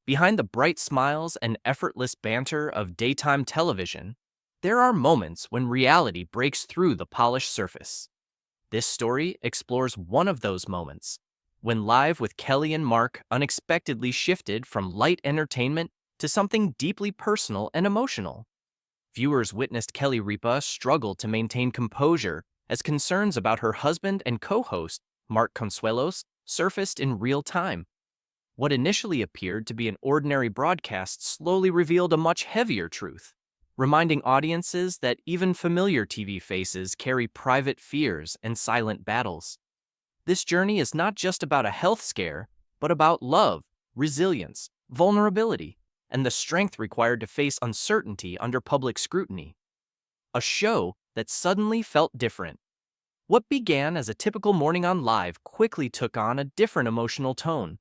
Behind the bright smiles and effortless banter of daytime television, there are moments when reality breaks through the polished surface. This story explores one of those moments, when Live with Kelly and Mark unexpectedly shifted from light entertainment to something deeply personal and emotional. Viewers witnessed Kelly Ripa struggle to maintain composure as concerns about her husband and co-host, Mark Consuelos, surfaced in real time. What initially appeared to be an ordinary broadcast slowly revealed a much heavier truth, reminding audiences that even familiar TV faces carry private fears and silent battles. This journey is not just about a health scare, but about love, resilience, vulnerability, and the strength required to face uncertainty under public scrutiny. A show that suddenly felt different. What began as a typical morning on Live quickly took on a different emotional tone.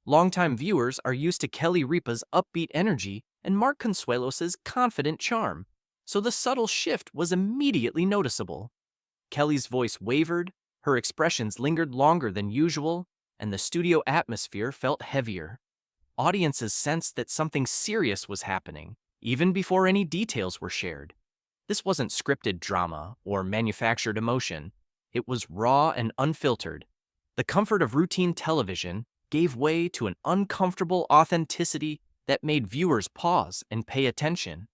Longtime viewers are used to Kelly Ripa's upbeat energy and Mark Consuelos' confident charm, so the subtle shift was immediately noticeable. Kelly's voice wavered, her expressions lingered longer than usual, and the studio atmosphere felt heavier. Audiences sensed that something serious was happening, even before any details were shared. This wasn't scripted drama or manufactured emotion. It was raw and unfiltered. The comfort of routine television gave way to an uncomfortable authenticity that made viewers pause and pay attention.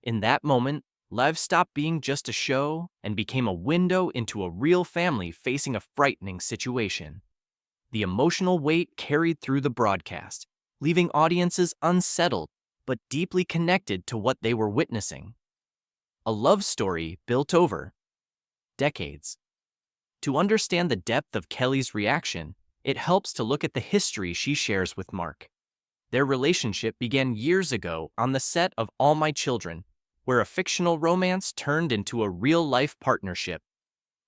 In that moment, Live stopped being just a show and became a window into a real family facing a frightening situation. The emotional weight carried through the broadcast, leaving audiences unsettled but deeply connected to what they were witnessing. A love story built over decades. To understand the depth of Kelly's reaction, it helps to look at the history she shares with Mark. Their relationship began years ago on the set of All My Children, where a fictional romance turned into a real-life partnership.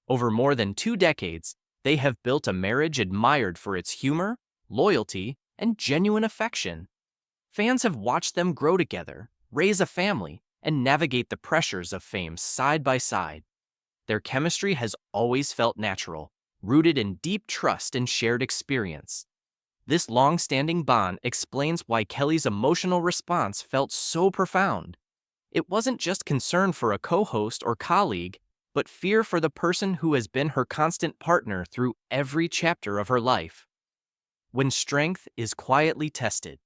Over more than 2 decades, they have built a marriage admired for its humor, loyalty, and genuine affection. Fans have watched them grow together, raise a family, and navigate the pressures of fame side by side. Their chemistry has always felt natural, rooted in deep trust and shared experience. This long-standing bond explains why Kelly's emotional response felt so profound. It wasn't just concern for a co-host or colleague, but fear for the person who has been her constant partner through every chapter of her life. When strength is quietly tested.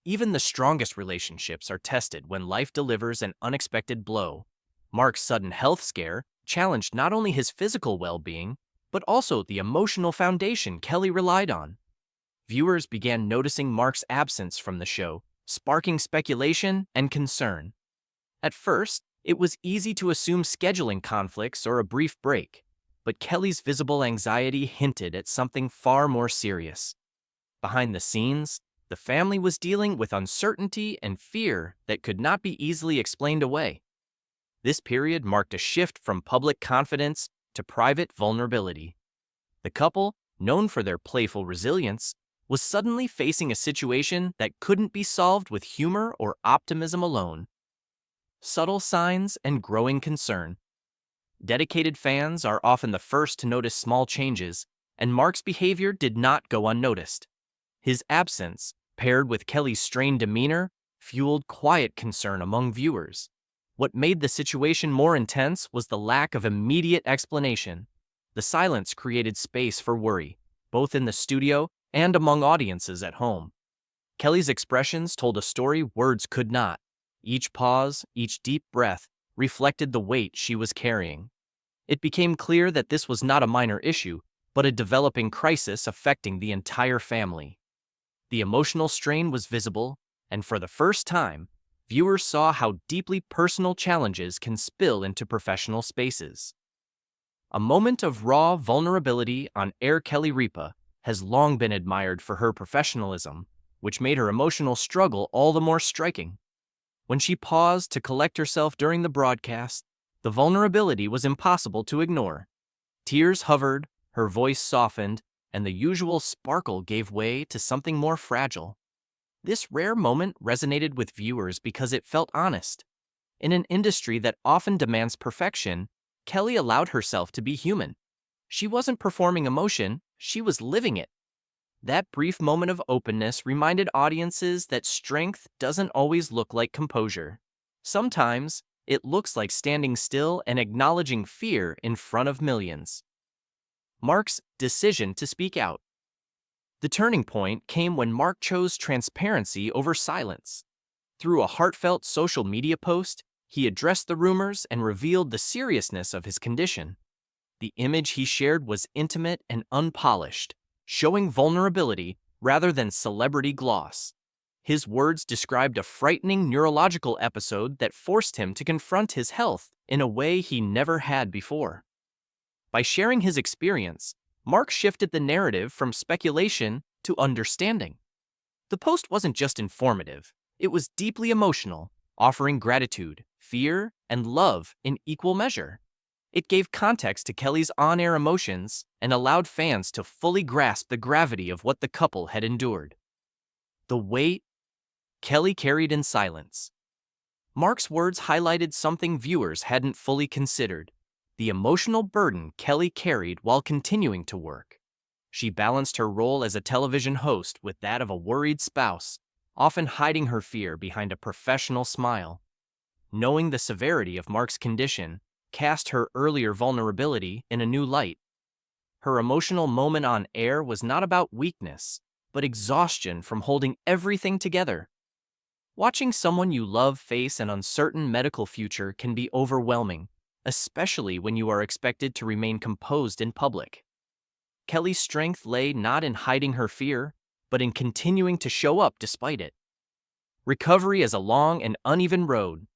Even the strongest relationships are tested when life delivers an unexpected blow. Mark's sudden health scare challenged not only his physical well-being, but also the emotional foundation Kelly relied on. Viewers began noticing Mark's absence from the show, sparking speculation and concern. At first, it was easy to assume scheduling conflicts or a brief break, but Kelly's visible anxiety hinted at something far more serious. Behind the scenes, the family was dealing with uncertainty and fear that could not be easily explained away. This period marked a shift from public confidence to private vulnerability. The couple, known for their playful resilience, was suddenly facing a situation that couldn't be solved with humor or optimism alone. Subtle signs and growing concern. Dedicated fans are often the first to notice small changes, and Mark's behavior did not go unnoticed. His absence, paired with Kelly's strained demeanor, fueled quiet concern among viewers. What made the situation more intense was the lack of immediate explanation. The silence created space for worry, both in the studio and among audiences at home. Kelly's expressions told a story words could not. Each pause, each deep breath, reflected the weight she was carrying. It became clear that this was not a minor issue, but a developing crisis affecting the entire family. The emotional strain was visible, and for the first time, viewers saw how deeply personal challenges can spill into professional spaces. A moment of raw vulnerability on air. Kelly Ripa has long been admired for her professionalism, which made her emotional struggle all the more striking. When she paused to collect herself during the broadcast, the vulnerability was impossible to ignore. Tears hovered, her voice softened, and the usual sparkle gave way to something more fragile. This rare moment resonated with viewers because it felt honest. In an industry that often demands perfection, Kelly allowed herself to be human. She wasn't performing emotion, she was living it. That brief moment of openness reminded audiences that strength doesn't always look like composure. Sometimes, it looks like standing still and acknowledging fear in front of millions. Mark's decision to speak out. The turning point came when Mark chose transparency over silence. Through a heartfelt social media post, he addressed the rumors and revealed the seriousness of his condition. The image he shared was intimate and unpolished, showing vulnerability rather than celebrity gloss. His words described a frightening neurological episode that forced him to confront his health in a way he never had before. By sharing his experience, Mark shifted the narrative from speculation to understanding. The post wasn't just informative, it was deeply emotional, offering gratitude, fear, and love in equal measure. It gave context to Kelly's on-air emotions and allowed fans to fully grasp the gravity of what the couple had endured. The weight Kelly carried in silence. Mark's words highlighted something viewers hadn't fully considered: the emotional burden Kelly carried while continuing to work. She balanced her role as a television host with that of a worried spouse, often hiding her fear behind a professional smile. Knowing the severity of Mark's condition cast her earlier vulnerability in a new light. Her emotional moment on air was not about weakness, but exhaustion from holding everything together. Watching someone you love face an uncertain medical future can be overwhelming, especially when you are expected to remain composed in public. Kelly's strength lay not in hiding her fear, but in continuing to show up despite it. Recovery is a long and uneven road.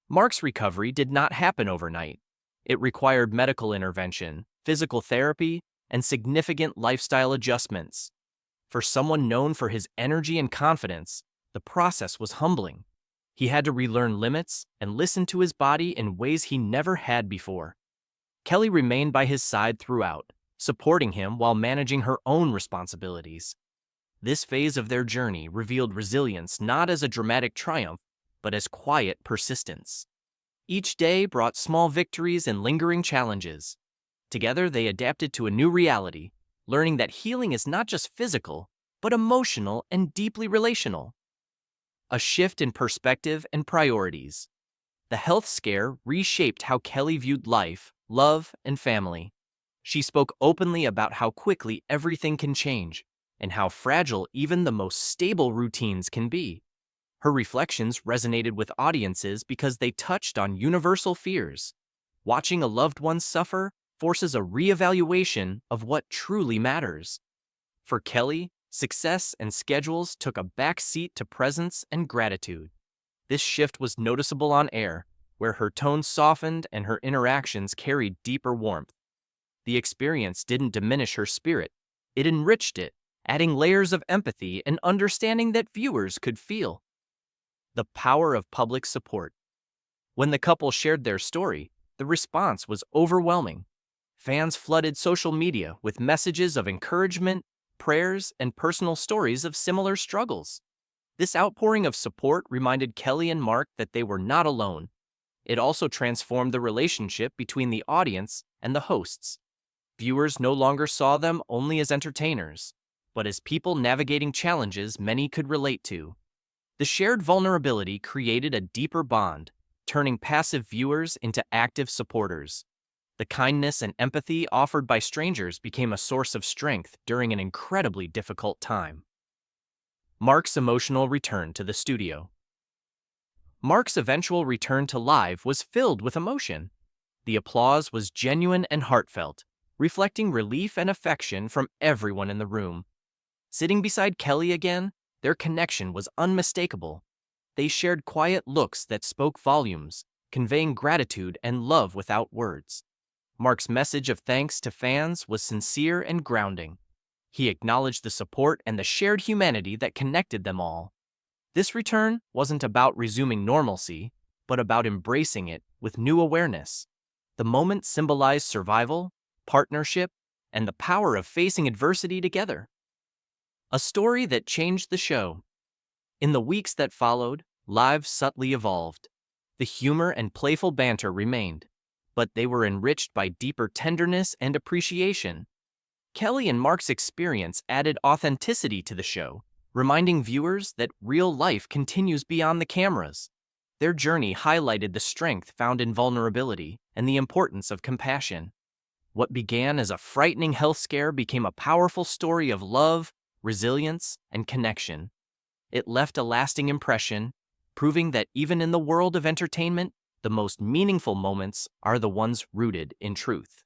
Mark's recovery did not happen overnight. It required medical intervention, physical therapy, and significant lifestyle adjustments. For someone known for his energy and confidence, the process was humbling. He had to relearn limits and listen to his body in ways he never had before. Kelly remained by his side throughout, supporting him while managing her own responsibilities. This phase of their journey revealed resilience not as a dramatic triumph, but as quiet persistence. Each day brought small victories and lingering challenges. Together, they adapted to a new reality, learning that healing is not just physical, but emotional and deeply relational. A shift in perspective and priorities. The health scare reshaped how Kelly viewed life, love, and family. She spoke openly about how quickly everything can change, and how fragile even the most stable routines can be. Her reflections resonated with audiences because they touched on universal fears. Watching a loved one suffer forces a reevaluation of what truly matters. For Kelly, success and schedules took a back seat to presence and gratitude. This shift was noticeable on air, where her tone softened and her interactions carried deeper warmth. The experience didn't diminish her spirit, it enriched it, adding layers of empathy and understanding that viewers could feel. The power of public support. When the couple shared their story, the response was overwhelming. Fans flooded social media with messages of encouragement, prayers, and personal stories of similar struggles. This outpouring of support reminded Kelly and Mark that they were not alone. It also transformed the relationship between the audience and the hosts. Viewers no longer saw them only as entertainers, but as people navigating challenges many could relate to. The shared vulnerability created a deeper bond, turning passive viewers into active supporters. The kindness and empathy offered by strangers became a source of strength during an incredibly difficult time. Mark's emotional return to the studio. Mark's eventual return to live was filled with emotion. The applause was genuine and heartfelt, reflecting relief and affection from everyone in the room. Sitting beside Kelly again, their connection was unmistakable. They shared quiet looks that spoke volumes, conveying gratitude and love without words. Mark's message of thanks to fans was sincere and grounding. He acknowledged the support and the shared humanity that connected them all. This return wasn't about resuming normalcy, but about embracing it with new awareness. The moment symbolized survival, partnership, and the power of facing adversity together. A story that changed the show. In the weeks that followed, Live subtly evolved. The humor and playful banter remained, but they were enriched by deeper tenderness and appreciation. Kelly and Mark's experience added authenticity to the show, reminding viewers that real life continues beyond the cameras. Their journey highlighted the strength found in vulnerability and the importance of compassion. What began as a frightening health scare became a powerful story of love, resilience, and connection. It left a lasting impression, proving that even in the world of entertainment, the most meaningful moments are the ones rooted in truth.